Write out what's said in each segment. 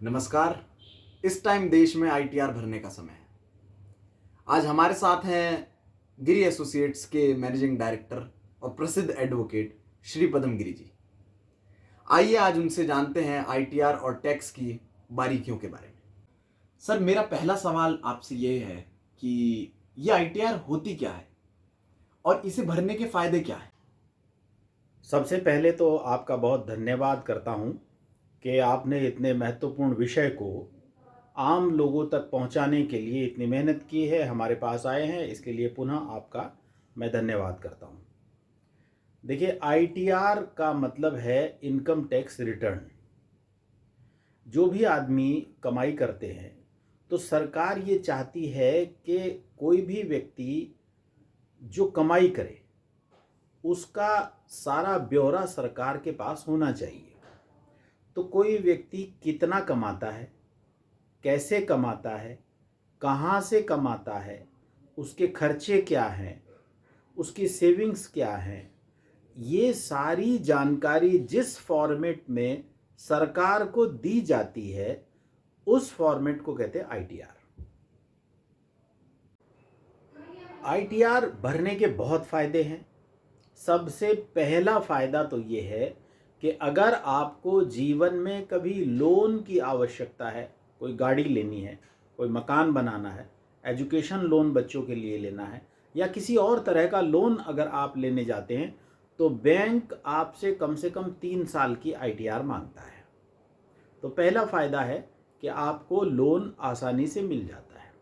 नमस्कार। इस टाइम देश में आईटीआर भरने का समय है। आज हमारे साथ हैं गिरी एसोसिएट्स के मैनेजिंग डायरेक्टर और प्रसिद्ध एडवोकेट श्री पदम गिरी जी। आइए आज उनसे जानते हैं आईटीआर और टैक्स की बारीकियों के बारे में। सर, मेरा पहला सवाल आपसे ये है कि ये आईटीआर होती क्या है और इसे भरने के फायदे क्या हैं? सबसे पहले तो आपका बहुत धन्यवाद करता हूं कि आपने इतने महत्वपूर्ण विषय को आम लोगों तक पहुंचाने के लिए इतनी मेहनत की है, हमारे पास आए हैं। इसके लिए पुनः आपका मैं धन्यवाद करता हूं। देखिए, आईटीआर का मतलब है इनकम टैक्स रिटर्न। जो भी आदमी कमाई करते हैं तो सरकार ये चाहती है कि कोई भी व्यक्ति जो कमाई करे उसका सारा ब्यौरा सरकार के पास होना चाहिए। तो कोई व्यक्ति कितना कमाता है, कैसे कमाता है, कहाँ से कमाता है, उसके खर्चे क्या हैं, उसकी सेविंग्स क्या हैं, ये सारी जानकारी जिस फॉर्मेट में सरकार को दी जाती है उस फॉर्मेट को कहते हैं आईटीआर। आईटीआर भरने के बहुत फ़ायदे हैं। सबसे पहला फ़ायदा तो ये है कि अगर आपको जीवन में कभी लोन की आवश्यकता है, कोई गाड़ी लेनी है, कोई मकान बनाना है, एजुकेशन लोन बच्चों के लिए लेना है, या किसी और तरह का लोन अगर आप लेने जाते हैं तो बैंक आपसे कम से कम 3 साल की आईटीआर मांगता है। तो पहला फ़ायदा है कि आपको लोन आसानी से मिल जाता है।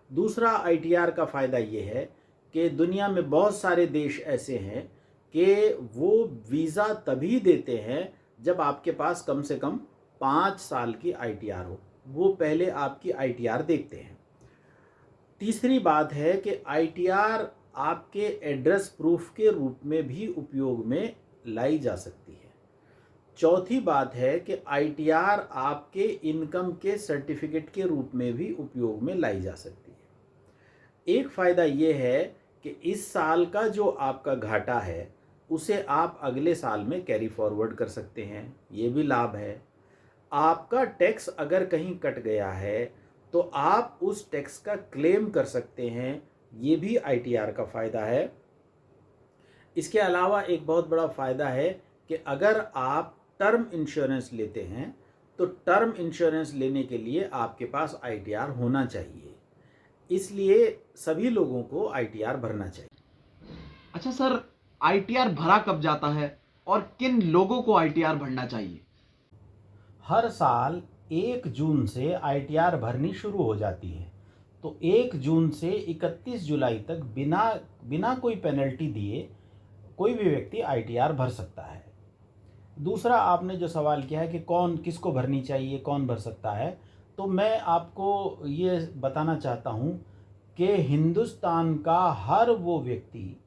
दूसरा आईटीआर का फ़ायदा ये है कि दुनिया में बहुत सारे देश ऐसे हैं कि वो वीज़ा तभी देते हैं जब आपके पास कम से कम 5 साल की आईटीआर हो। वो पहले आपकी आईटीआर देखते हैं। तीसरी बात है कि आईटीआर आपके एड्रेस प्रूफ के रूप में भी उपयोग में लाई जा सकती है। चौथी बात है कि आईटीआर आपके इनकम के सर्टिफिकेट के रूप में भी उपयोग में लाई जा सकती है। एक फ़ायदा ये है कि इस साल का जो आपका घाटा है उसे आप अगले साल में कैरी फॉरवर्ड कर सकते हैं, ये भी लाभ है। आपका टैक्स अगर कहीं कट गया है तो आप उस टैक्स का क्लेम कर सकते हैं, ये भी आईटीआर का फ़ायदा है। इसके अलावा एक बहुत बड़ा फ़ायदा है कि अगर आप टर्म इंश्योरेंस लेते हैं तो टर्म इंश्योरेंस लेने के लिए आपके पास आईटीआर होना चाहिए। इसलिए सभी लोगों को आईटीआर भरना चाहिए। अच्छा सर, आईटीआर भरा कब जाता है और किन लोगों को आईटीआर भरना चाहिए? हर साल 1 जून से आईटीआर भरनी शुरू हो जाती है। तो 1 जून से 31 जुलाई तक बिना बिना कोई पेनल्टी दिए कोई भी व्यक्ति आईटीआर भर सकता है। दूसरा, आपने जो सवाल किया है कि कौन किसको भरनी चाहिए, कौन भर सकता है, तो मैं आपको ये बताना चाहता हूँ कि हिंदुस्तान का हर वो व्यक्ति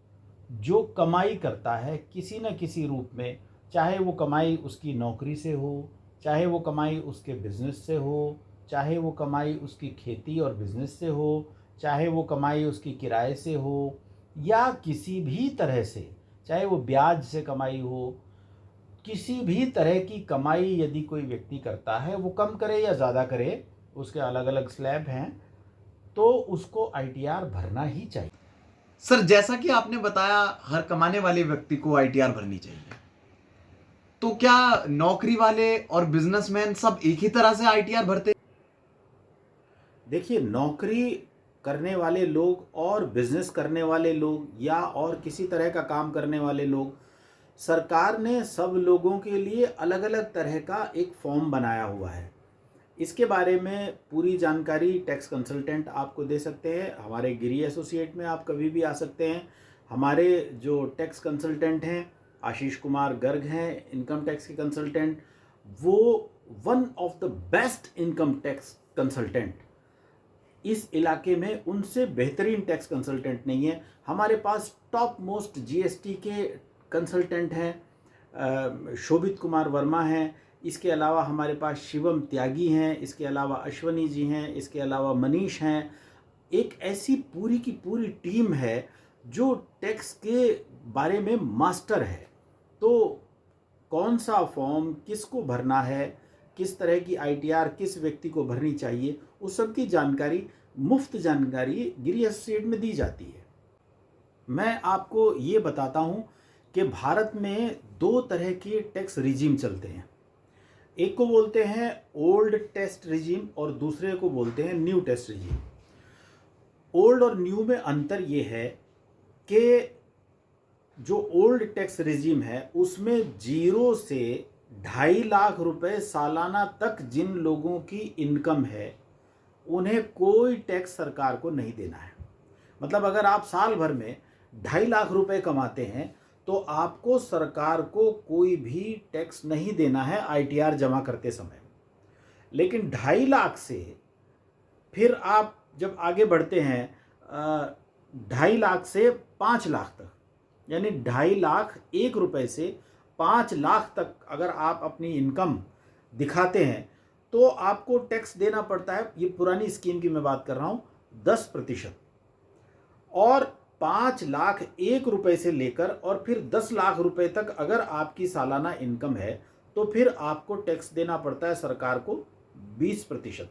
जो कमाई करता है किसी न किसी रूप में, चाहे वो कमाई उसकी नौकरी से हो, चाहे वो कमाई उसके बिजनेस से हो, चाहे वो कमाई उसकी खेती और बिजनेस से हो, चाहे वो कमाई उसकी किराए से हो, या किसी भी तरह से, चाहे वो ब्याज से कमाई हो, किसी भी तरह की कमाई यदि कोई व्यक्ति करता है, वो कम करे या ज़्यादा करे, उसके अलग अलग स्लैब हैं, तो उसको आईटीआर भरना ही चाहिए। सर, जैसा कि आपने बताया हर कमाने वाले व्यक्ति को आईटीआर भरनी चाहिए, तो क्या नौकरी वाले और बिजनेसमैन सब एक ही तरह से आईटीआर भरते? देखिए, नौकरी करने वाले लोग और बिजनेस करने वाले लोग या और किसी तरह का काम करने वाले लोग, सरकार ने सब लोगों के लिए अलग अलग तरह का एक फॉर्म बनाया हुआ है। इसके बारे में पूरी जानकारी टैक्स कंसल्टेंट आपको दे सकते हैं। हमारे गिरी एसोसिएट में आप कभी भी आ सकते हैं। हमारे जो टैक्स कंसल्टेंट हैं, आशीष कुमार गर्ग हैं, इनकम टैक्स के कंसल्टेंट, वो one of the best income tax consultant इस इलाके में, उनसे बेहतरीन टैक्स कंसल्टेंट नहीं है। हमारे पास टॉप मोस्ट जीएसटी के कंसल्टेंट हैं, शोभित कुमार वर्मा हैं। इसके अलावा हमारे पास शिवम त्यागी हैं, इसके अलावा अश्वनी जी हैं, इसके अलावा मनीष हैं। एक ऐसी पूरी की पूरी टीम है जो टैक्स के बारे में मास्टर है। तो कौन सा फॉर्म किसको भरना है, किस तरह की आईटीआर किस व्यक्ति को भरनी चाहिए, उस सब की जानकारी, मुफ्त जानकारी गिरी एसोसिएट में दी जाती है। मैं आपको ये बताता हूँ कि भारत में दो तरह के टैक्स रिजीम चलते हैं। एक को बोलते हैं ओल्ड टैक्स रिजीम और दूसरे को बोलते हैं न्यू टैक्स रिजीम। ओल्ड और न्यू में अंतर ये है कि जो ओल्ड टैक्स रिजीम है उसमें 0 से 2.5 लाख रुपए सालाना तक जिन लोगों की इनकम है उन्हें कोई टैक्स सरकार को नहीं देना है। मतलब अगर आप साल भर में 2.5 लाख रुपए कमाते हैं तो आपको सरकार को कोई भी टैक्स नहीं देना है आईटीआर जमा करते समय। लेकिन 2.5 लाख से फिर आप जब आगे बढ़ते हैं 2.5 लाख से 5 लाख तक, यानी 2.5 लाख 1 रुपए से 5 लाख तक अगर आप अपनी इनकम दिखाते हैं तो आपको टैक्स देना पड़ता है। ये पुरानी स्कीम की मैं बात कर रहा हूँ, 10%। और 5 लाख 1 रुपए से लेकर और फिर 10 लाख रुपए तक अगर आपकी सालाना इनकम है तो फिर आपको टैक्स देना पड़ता है सरकार को 20%।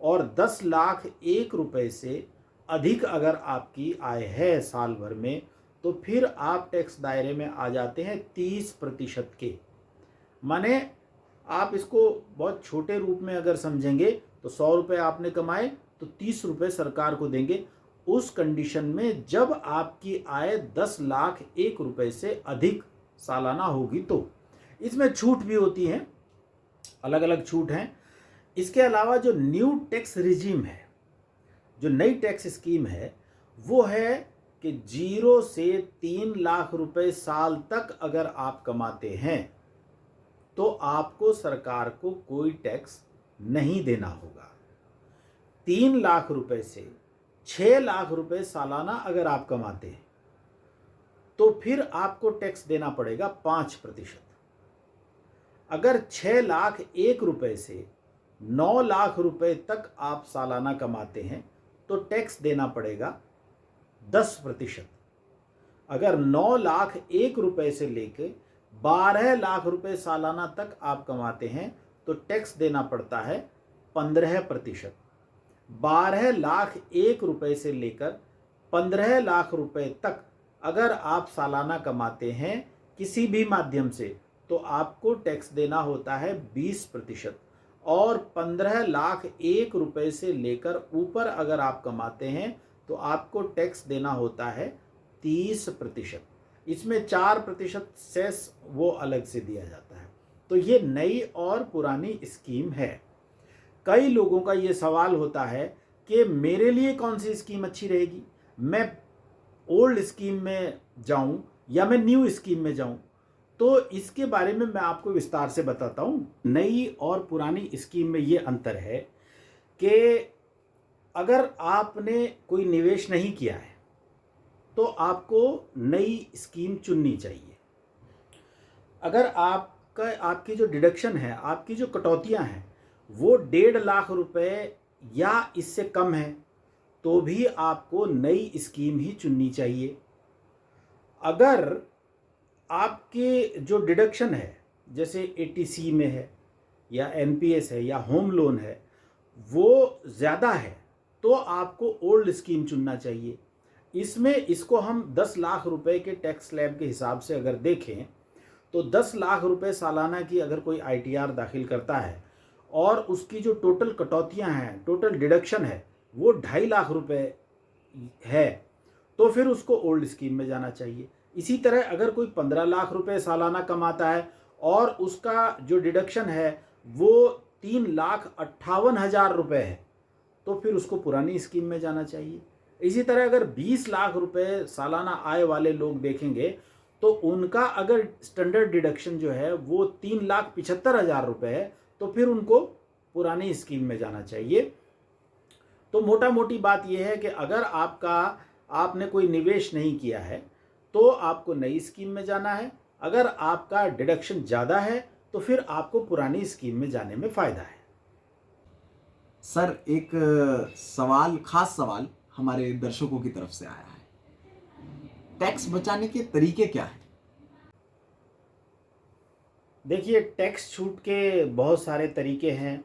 और 10 लाख 1 रुपए से अधिक अगर आपकी आय है साल भर में तो फिर आप टैक्स दायरे में आ जाते हैं 30% के। माने आप इसको बहुत छोटे रूप में अगर समझेंगे तो 100 रुपये आपने कमाए तो 30 रुपये सरकार को देंगे, उस कंडीशन में जब आपकी आय 10 लाख 1 रुपए से अधिक सालाना होगी। तो इसमें छूट भी होती हैं, अलग अलग छूट हैं। इसके अलावा जो न्यू टैक्स रिजीम है, जो नई टैक्स स्कीम है, वो है कि 0 से 3 लाख रुपए साल तक अगर आप कमाते हैं तो आपको सरकार को कोई टैक्स नहीं देना होगा। 3 लाख रुपए से 6 लाख रुपए सालाना अगर आप कमाते हैं तो फिर आपको टैक्स देना पड़ेगा 5%। अगर 6 लाख 1 रुपए से 9 लाख रुपए तक आप सालाना कमाते हैं तो टैक्स देना पड़ेगा 10%। अगर 9 लाख 1 रुपए से लेकर 12 लाख रुपए सालाना तक आप कमाते हैं तो टैक्स देना पड़ता है 15%। 12 लाख 1 रुपए से लेकर 15 लाख रुपए तक अगर आप सालाना कमाते हैं किसी भी माध्यम से तो आपको टैक्स देना होता है 20%। और 15 लाख 1 रुपए से लेकर ऊपर अगर आप कमाते हैं तो आपको टैक्स देना होता है 30%। इसमें 4% सेस वो अलग से दिया जाता है। तो ये नई और पुरानी स्कीम है। कई लोगों का ये सवाल होता है कि मेरे लिए कौन सी स्कीम अच्छी रहेगी, मैं ओल्ड स्कीम में जाऊं या मैं न्यू स्कीम में जाऊं। तो इसके बारे में मैं आपको विस्तार से बताता हूं। नई और पुरानी स्कीम में ये अंतर है कि अगर आपने कोई निवेश नहीं किया है तो आपको नई स्कीम चुननी चाहिए। अगर आपकी जो डिडक्शन है, आपकी जो कटौतियां हैं वो 1.5 लाख रुपए या इससे कम है तो भी आपको नई स्कीम ही चुननी चाहिए। अगर आपके जो डिडक्शन है जैसे एटीसी में है या एनपीएस है या होम लोन है वो ज़्यादा है तो आपको ओल्ड स्कीम चुनना चाहिए। इसमें इसको हम 10 लाख रुपए के टैक्स स्लैब के हिसाब से अगर देखें तो 10 लाख रुपए सालाना की अगर कोई आईटीआर दाखिल करता है और उसकी जो टोटल कटौतियां हैं, टोटल डिडक्शन है वो 2.5 लाख रुपए है तो फिर उसको ओल्ड स्कीम में जाना चाहिए। इसी तरह अगर कोई 15 लाख रुपए सालाना कमाता है और उसका जो डिडक्शन है वो 3,58,000 रुपए है तो फिर उसको पुरानी स्कीम में जाना चाहिए। इसी तरह अगर 20 लाख रुपए सालाना आय वाले लोग देखेंगे तो उनका अगर स्टैंडर्ड डिडक्शन जो है वो 3,75,000 रुपए है तो फिर उनको पुरानी स्कीम में जाना चाहिए। तो मोटा मोटी बात यह है कि अगर आपने कोई निवेश नहीं किया है तो आपको नई स्कीम में जाना है। अगर आपका डिडक्शन ज़्यादा है तो फिर आपको पुरानी स्कीम में जाने में फ़ायदा है। सर, एक खास सवाल हमारे दर्शकों की तरफ से आया है, टैक्स बचाने के तरीके क्या हैं? देखिए, टैक्स छूट के बहुत सारे तरीके हैं,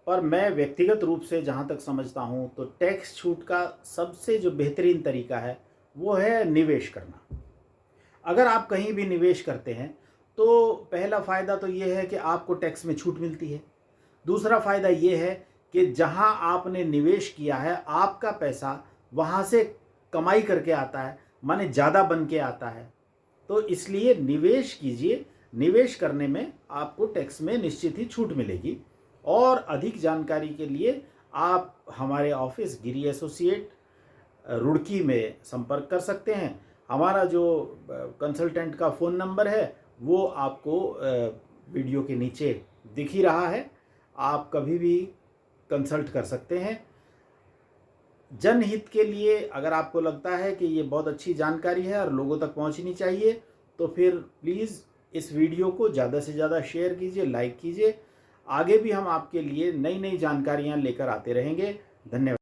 पर मैं व्यक्तिगत रूप से जहाँ तक समझता हूँ तो टैक्स छूट का सबसे जो बेहतरीन तरीका है वो है निवेश करना। अगर आप कहीं भी निवेश करते हैं तो पहला फ़ायदा तो ये है कि आपको टैक्स में छूट मिलती है। दूसरा फ़ायदा ये है कि जहाँ आपने निवेश किया है आपका पैसा वहाँ से कमाई करके आता है, माने ज़्यादा बन के आता है। तो इसलिए निवेश कीजिए, निवेश करने में आपको टैक्स में निश्चित ही छूट मिलेगी। और अधिक जानकारी के लिए आप हमारे ऑफिस गिरी एसोसिएट रुड़की में संपर्क कर सकते हैं। हमारा जो कंसल्टेंट का फ़ोन नंबर है वो आपको वीडियो के नीचे दिख ही रहा है, आप कभी भी कंसल्ट कर सकते हैं। जनहित के लिए अगर आपको लगता है कि ये बहुत अच्छी जानकारी है और लोगों तक पहुंचनी चाहिए तो फिर प्लीज़ इस वीडियो को ज़्यादा से ज़्यादा शेयर कीजिए, लाइक कीजिए। आगे भी हम आपके लिए नई नई जानकारियां लेकर आते रहेंगे। धन्यवाद।